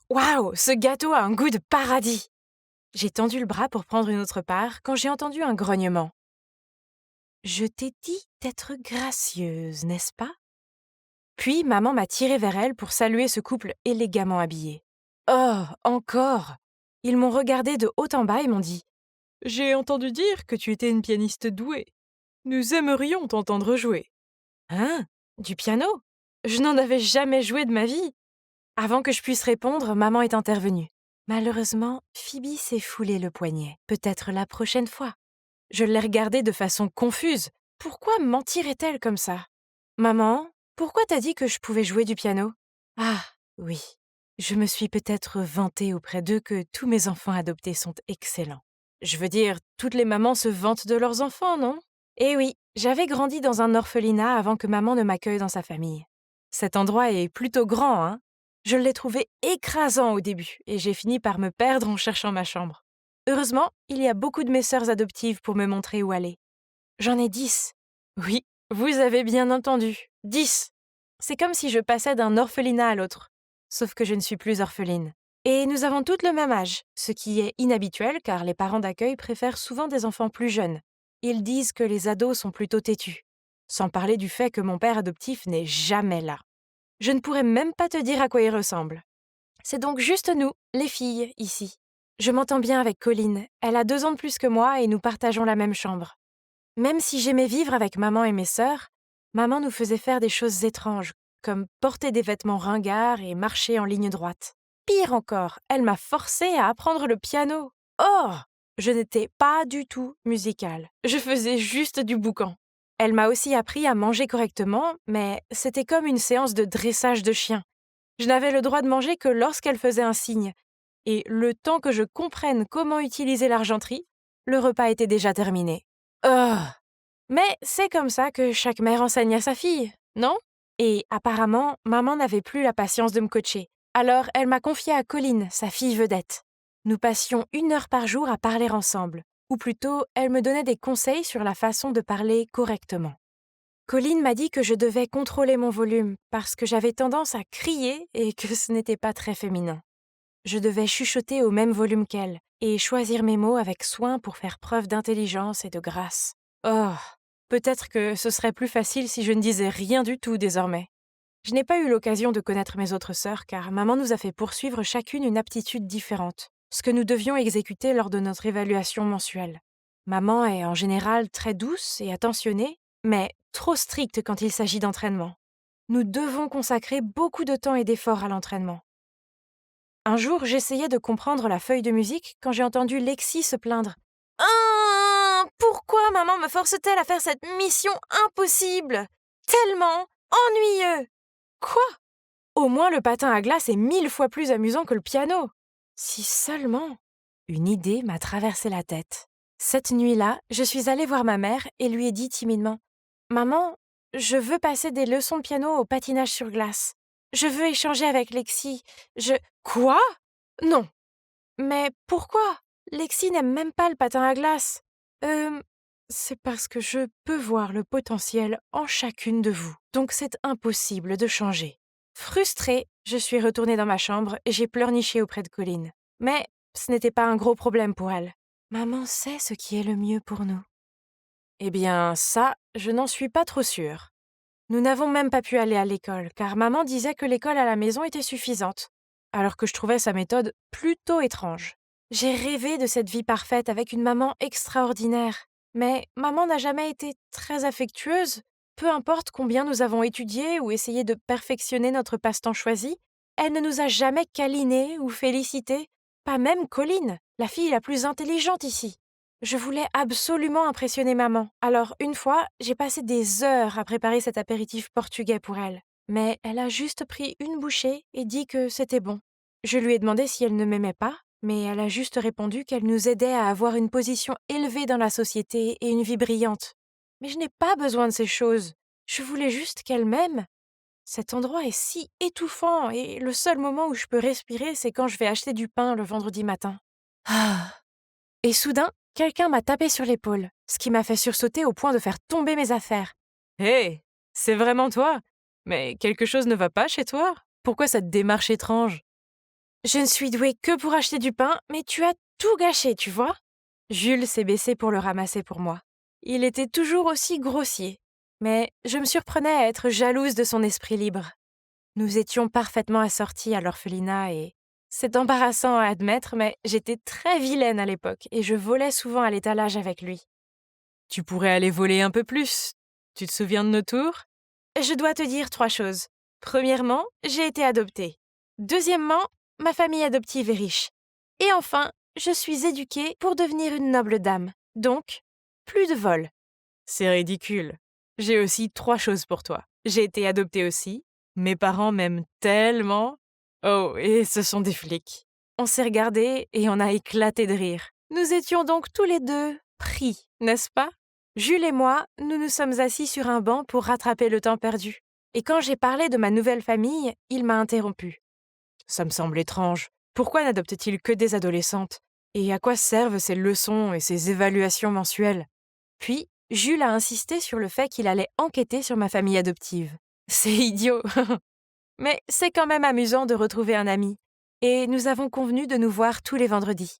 Waouh, ce gâteau a un goût de paradis! J'ai tendu le bras pour prendre une autre part quand j'ai entendu un grognement. Je t'ai dit d'être gracieuse, n'est-ce pas? Puis maman m'a tirée vers elle pour saluer ce couple élégamment habillé. Oh, encore! Ils m'ont regardé de haut en bas et m'ont dit: J'ai entendu dire que tu étais une pianiste douée. Nous aimerions t'entendre jouer. Hein? Du piano? Je n'en avais jamais joué de ma vie. Avant que je puisse répondre, maman est intervenue. Malheureusement, Phoebe s'est foulé le poignet. Peut-être la prochaine fois. Je l'ai regardée de façon confuse. Pourquoi mentirait-elle comme ça? Maman, pourquoi t'as dit que je pouvais jouer du piano? Ah, oui. Je me suis peut-être vantée auprès d'eux que tous mes enfants adoptés sont excellents. Je veux dire, toutes les mamans se vantent de leurs enfants, non? Eh oui, j'avais grandi dans un orphelinat avant que maman ne m'accueille dans sa famille. Cet endroit est plutôt grand, hein? Je l'ai trouvé écrasant au début et j'ai fini par me perdre en cherchant ma chambre. Heureusement, il y a beaucoup de mes sœurs adoptives pour me montrer où aller. J'en ai 10. Oui, vous avez bien entendu, 10. C'est comme si je passais d'un orphelinat à l'autre. Sauf que je ne suis plus orpheline. Et nous avons toutes le même âge, ce qui est inhabituel car les parents d'accueil préfèrent souvent des enfants plus jeunes. Ils disent que les ados sont plutôt têtus. Sans parler du fait que mon père adoptif n'est jamais là. Je ne pourrais même pas te dire à quoi il ressemble. C'est donc juste nous, les filles, ici. Je m'entends bien avec Colline. Elle a 2 ans de plus que moi et nous partageons la même chambre. Même si j'aimais vivre avec maman et mes sœurs, maman nous faisait faire des choses étranges, comme porter des vêtements ringards et marcher en ligne droite. Pire encore, elle m'a forcée à apprendre le piano. Oh! Je n'étais pas du tout musicale. Je faisais juste du boucan. Elle m'a aussi appris à manger correctement, mais c'était comme une séance de dressage de chien. Je n'avais le droit de manger que lorsqu'elle faisait un signe. Et le temps que je comprenne comment utiliser l'argenterie, le repas était déjà terminé. Oh! Mais c'est comme ça que chaque mère enseigne à sa fille, non? Et apparemment, maman n'avait plus la patience de me coacher. Alors elle m'a confiée à Colline, sa fille vedette. Nous passions 1 heure par jour à parler ensemble. Ou plutôt, elle me donnait des conseils sur la façon de parler correctement. Colline m'a dit que je devais contrôler mon volume parce que j'avais tendance à crier et que ce n'était pas très féminin. Je devais chuchoter au même volume qu'elle et choisir mes mots avec soin pour faire preuve d'intelligence et de grâce. Oh, peut-être que ce serait plus facile si je ne disais rien du tout désormais. Je n'ai pas eu l'occasion de connaître mes autres sœurs car maman nous a fait poursuivre chacune une aptitude différente, ce que nous devions exécuter lors de notre évaluation mensuelle. Maman est en général très douce et attentionnée, mais trop stricte quand il s'agit d'entraînement. Nous devons consacrer beaucoup de temps et d'efforts à l'entraînement. Un jour, j'essayais de comprendre la feuille de musique quand j'ai entendu Lexi se plaindre. Pourquoi maman me force-t-elle à faire cette mission impossible? Tellement ennuyeux! Quoi? Au moins le patin à glace est 1000 fois plus amusant que le piano. Si seulement. Une idée m'a traversé la tête. Cette nuit-là, je suis allée voir ma mère et lui ai dit timidement: Maman, je veux passer des leçons de piano au patinage sur glace. Je veux échanger avec Lexi. Quoi? Non. Mais pourquoi? Lexi n'aime même pas le patin à glace. Euh, c'est parce que je peux voir le potentiel en chacune de vous. Donc c'est impossible de changer. Frustrée, je suis retournée dans ma chambre et j'ai pleurniché auprès de Colline. Mais ce n'était pas un gros problème pour elle. Maman sait ce qui est le mieux pour nous. Eh bien, ça, je n'en suis pas trop sûre. Nous n'avons même pas pu aller à l'école, car maman disait que l'école à la maison était suffisante, alors que je trouvais sa méthode plutôt étrange. J'ai rêvé de cette vie parfaite avec une maman extraordinaire, mais maman n'a jamais été très affectueuse. Peu importe combien nous avons étudié ou essayé de perfectionner notre passe-temps choisi, elle ne nous a jamais câlinés ou félicités, pas même Colline, la fille la plus intelligente ici. Je voulais absolument impressionner maman. Alors, une fois, j'ai passé des heures à préparer cet apéritif portugais pour elle. Mais elle a juste pris une bouchée et dit que c'était bon. Je lui ai demandé si elle ne m'aimait pas, mais elle a juste répondu qu'elle nous aidait à avoir une position élevée dans la société et une vie brillante. Mais je n'ai pas besoin de ces choses. Je voulais juste qu'elle m'aime. Cet endroit est si étouffant et le seul moment où je peux respirer, c'est quand je vais acheter du pain le vendredi matin. Ah! Et soudain, quelqu'un m'a tapé sur l'épaule, ce qui m'a fait sursauter au point de faire tomber mes affaires. Hé, c'est vraiment toi? Mais quelque chose ne va pas chez toi? Pourquoi cette démarche étrange? Je ne suis douée que pour acheter du pain, mais tu as tout gâché, tu vois. Jules s'est baissé pour le ramasser pour moi. Il était toujours aussi grossier, mais je me surprenais à être jalouse de son esprit libre. Nous étions parfaitement assortis à l'orphelinat et c'est embarrassant à admettre, mais j'étais très vilaine à l'époque et je volais souvent à l'étalage avec lui. Tu pourrais aller voler un peu plus. Tu te souviens de nos tours? Je dois te dire 3 choses. Premièrement, j'ai été adoptée. Deuxièmement, ma famille adoptive est riche. Et enfin, je suis éduquée pour devenir une noble dame. Donc, plus de vol. C'est ridicule. J'ai aussi 3 choses pour toi. J'ai été adoptée aussi. Mes parents m'aiment tellement. Oh, et ce sont des flics. On s'est regardés et on a éclaté de rire. Nous étions donc tous les deux pris, n'est-ce pas? Jules et moi, nous nous sommes assis sur un banc pour rattraper le temps perdu. Et quand j'ai parlé de ma nouvelle famille, il m'a interrompu. Ça me semble étrange. Pourquoi n'adopte-t-il que des adolescentes? Et à quoi servent ces leçons et ces évaluations mensuelles? Puis, Jules a insisté sur le fait qu'il allait enquêter sur ma famille adoptive. C'est idiot. Mais c'est quand même amusant de retrouver un ami. Et nous avons convenu de nous voir tous les vendredis.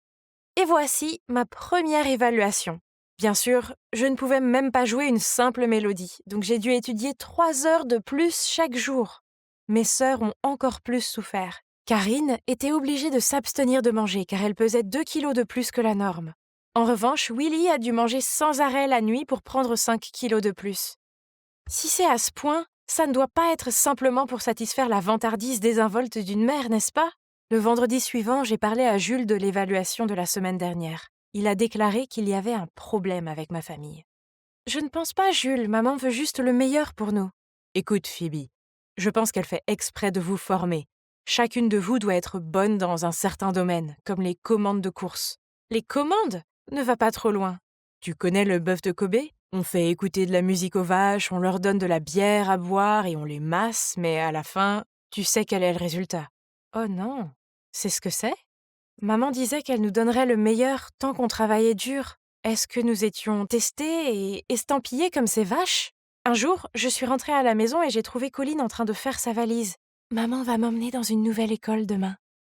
Et voici ma première évaluation. Bien sûr, je ne pouvais même pas jouer une simple mélodie, donc j'ai dû étudier 3 heures de plus chaque jour. Mes sœurs ont encore plus souffert. Karine était obligée de s'abstenir de manger car elle pesait 2 kilos de plus que la norme. En revanche, Willy a dû manger sans arrêt la nuit pour prendre 5 kilos de plus. Si c'est à ce point, ça ne doit pas être simplement pour satisfaire la vantardise désinvolte d'une mère, n'est-ce pas? Le vendredi suivant, j'ai parlé à Jules de l'évaluation de la semaine dernière. Il a déclaré qu'il y avait un problème avec ma famille. Je ne pense pas, Jules, maman veut juste le meilleur pour nous. Écoute, Phoebe, je pense qu'elle fait exprès de vous former. Chacune de vous doit être bonne dans un certain domaine, comme les commandes de course. Les commandes? Ne va pas trop loin. Tu connais le bœuf de Kobe? On fait écouter de la musique aux vaches, on leur donne de la bière à boire et on les masse, mais à la fin, tu sais quel est le résultat. Oh non, c'est ce que c'est? Maman disait qu'elle nous donnerait le meilleur tant qu'on travaillait dur. Est-ce que nous étions testés et estampillés comme ces vaches? Un jour, je suis rentrée à la maison et j'ai trouvé Colline en train de faire sa valise. Maman va m'emmener dans une nouvelle école demain.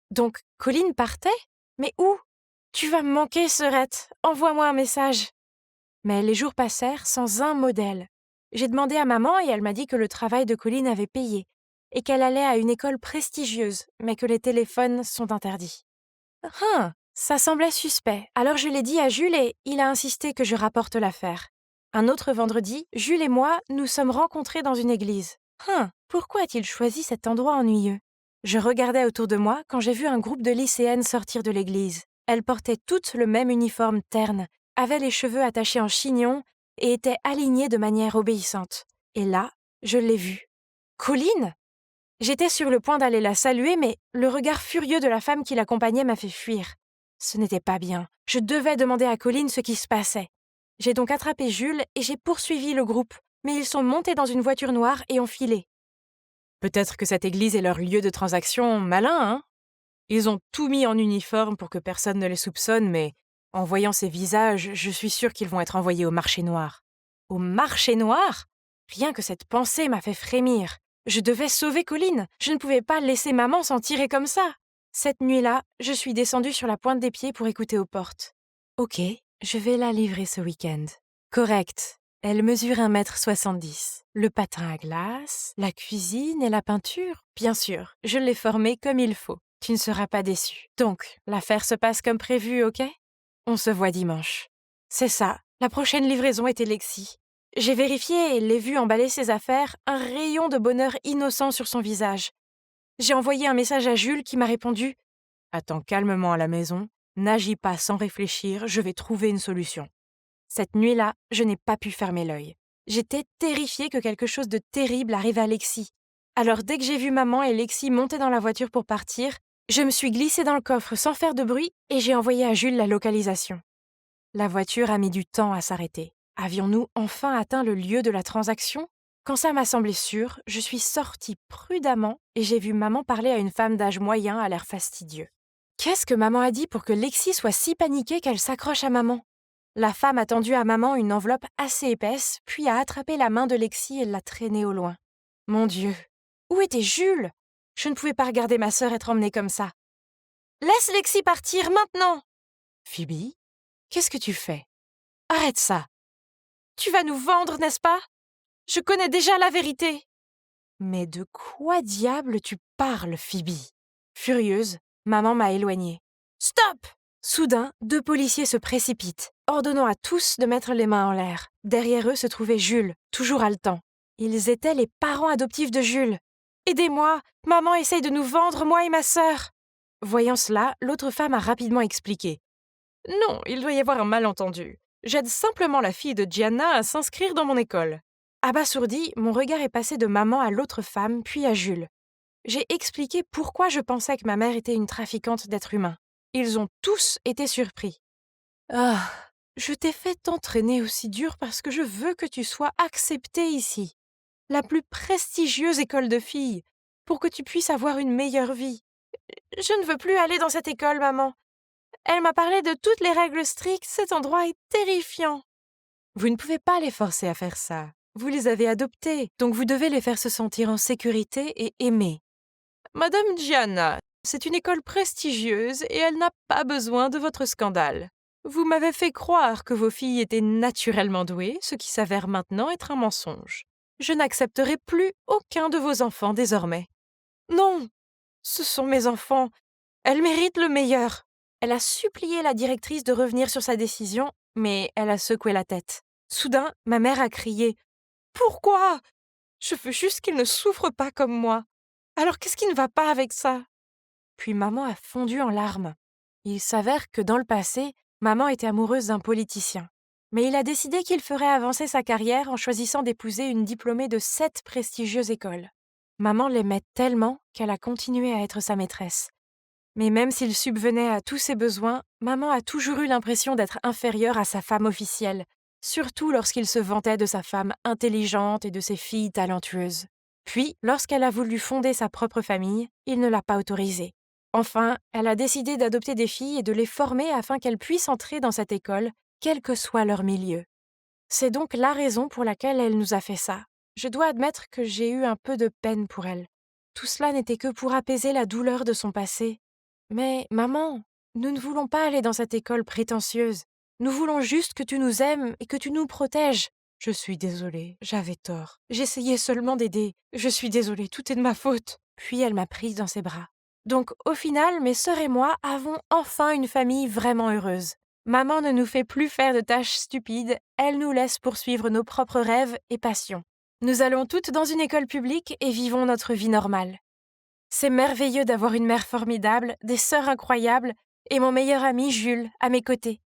Donc, Colline partait? Mais où? Tu vas me manquer, Serette. Envoie-moi un message. Mais les jours passèrent sans un modèle. J'ai demandé à maman et elle m'a dit que le travail de Colline avait payé et qu'elle allait à une école prestigieuse, mais que les téléphones sont interdits. Ça semblait suspect. Alors je l'ai dit à Jules et il a insisté que je rapporte l'affaire. Un autre vendredi, Jules et moi nous sommes rencontrés dans une église. Pourquoi a-t-il choisi cet endroit ennuyeux? Je regardais autour de moi quand j'ai vu un groupe de lycéennes sortir de l'église. Elles portaient toutes le même uniforme terne, avaient les cheveux attachés en chignon et étaient alignées de manière obéissante. Et là, je l'ai vue. Colline? J'étais sur le point d'aller la saluer, mais le regard furieux de la femme qui l'accompagnait m'a fait fuir. Ce n'était pas bien. Je devais demander à Colline ce qui se passait. J'ai donc attrapé Jules et j'ai poursuivi le groupe, mais ils sont montés dans une voiture noire et ont filé. Peut-être que cette église est leur lieu de transaction malin, hein? Ils ont tout mis en uniforme pour que personne ne les soupçonne, mais en voyant ces visages, je suis sûre qu'ils vont être envoyés au marché noir. Au marché noir? Rien que cette pensée m'a fait frémir. Je devais sauver Colline. Je ne pouvais pas laisser maman s'en tirer comme ça. Cette nuit-là, je suis descendue sur la pointe des pieds pour écouter aux portes. Ok, je vais la livrer ce week-end. Correct. Elle mesure 1,70 m. Le patin à glace, la cuisine et la peinture, bien sûr, je l'ai formée comme il faut. Tu ne seras pas déçu. Donc, l'affaire se passe comme prévu, ok? On se voit dimanche. C'est ça, la prochaine livraison était Lexi. J'ai vérifié et l'ai vue emballer ses affaires, un rayon de bonheur innocent sur son visage. J'ai envoyé un message à Jules qui m'a répondu « Attends calmement à la maison, n'agis pas sans réfléchir, je vais trouver une solution. » Cette nuit-là, je n'ai pas pu fermer l'œil. J'étais terrifiée que quelque chose de terrible arrive à Lexi. Alors dès que j'ai vu maman et Lexi monter dans la voiture pour partir, je me suis glissée dans le coffre sans faire de bruit et j'ai envoyé à Jules la localisation. La voiture a mis du temps à s'arrêter. Avions-nous enfin atteint le lieu de la transaction? Quand ça m'a semblé sûr, je suis sortie prudemment et j'ai vu maman parler à une femme d'âge moyen à l'air fastidieux. Qu'est-ce que maman a dit pour que Lexi soit si paniquée qu'elle s'accroche à maman? La femme a tendu à maman une enveloppe assez épaisse, puis a attrapé la main de Lexi et l'a traînée au loin. Mon Dieu! Où était Jules? Je ne pouvais pas regarder ma sœur être emmenée comme ça. Laisse Lexi partir maintenant. Phoebe, qu'est-ce que tu fais? Arrête ça. Tu vas nous vendre, n'est-ce pas? Je connais déjà la vérité. Mais de quoi diable tu parles, Phoebe? Furieuse, maman m'a éloignée. Stop! Soudain, 2 policiers se précipitent, ordonnant à tous de mettre les mains en l'air. Derrière eux se trouvait Jules, toujours haletant. Ils étaient les parents adoptifs de Jules. Aidez-moi! Maman essaye de nous vendre, moi et ma sœur! Voyant cela, l'autre femme a rapidement expliqué. Non, il doit y avoir un malentendu. J'aide simplement la fille de Gianna à s'inscrire dans mon école. Abasourdi, mon regard est passé de maman à l'autre femme, puis à Jules. J'ai expliqué pourquoi je pensais que ma mère était une trafiquante d'êtres humains. Ils ont tous été surpris. Ah, je t'ai fait entraîner aussi dur parce que je veux que tu sois acceptée ici. La plus prestigieuse école de filles, pour que tu puisses avoir une meilleure vie. Je ne veux plus aller dans cette école, maman. Elle m'a parlé de toutes les règles strictes, cet endroit est terrifiant. Vous ne pouvez pas les forcer à faire ça. Vous les avez adoptés, donc vous devez les faire se sentir en sécurité et aimés. Madame Gianna, c'est une école prestigieuse et elle n'a pas besoin de votre scandale. Vous m'avez fait croire que vos filles étaient naturellement douées, ce qui s'avère maintenant être un mensonge. Je n'accepterai plus aucun de vos enfants désormais. Non, ce sont mes enfants. Elles méritent le meilleur. Elle a supplié la directrice de revenir sur sa décision, mais elle a secoué la tête. Soudain, ma mère a crié « Pourquoi? Je veux juste qu'ils ne souffrent pas comme moi. Alors qu'est-ce qui ne va pas avec ça ?» Puis maman a fondu en larmes. Il s'avère que dans le passé, maman était amoureuse d'un politicien. Mais il a décidé qu'il ferait avancer sa carrière en choisissant d'épouser une diplômée de 7 prestigieuses écoles. Maman l'aimait tellement qu'elle a continué à être sa maîtresse. Mais même s'il subvenait à tous ses besoins, maman a toujours eu l'impression d'être inférieure à sa femme officielle, surtout lorsqu'il se vantait de sa femme intelligente et de ses filles talentueuses. Puis, lorsqu'elle a voulu fonder sa propre famille, il ne l'a pas autorisée. Enfin, elle a décidé d'adopter des filles et de les former afin qu'elles puissent entrer dans cette école, quel que soit leur milieu. C'est donc la raison pour laquelle elle nous a fait ça. Je dois admettre que j'ai eu un peu de peine pour elle. Tout cela n'était que pour apaiser la douleur de son passé. Mais, maman, nous ne voulons pas aller dans cette école prétentieuse. Nous voulons juste que tu nous aimes et que tu nous protèges. Je suis désolée, j'avais tort. J'essayais seulement d'aider. Je suis désolée, tout est de ma faute. Puis elle m'a prise dans ses bras. Donc, au final, mes sœurs et moi avons enfin une famille vraiment heureuse. Maman ne nous fait plus faire de tâches stupides, elle nous laisse poursuivre nos propres rêves et passions. Nous allons toutes dans une école publique et vivons notre vie normale. C'est merveilleux d'avoir une mère formidable, des sœurs incroyables et mon meilleur ami Jules à mes côtés.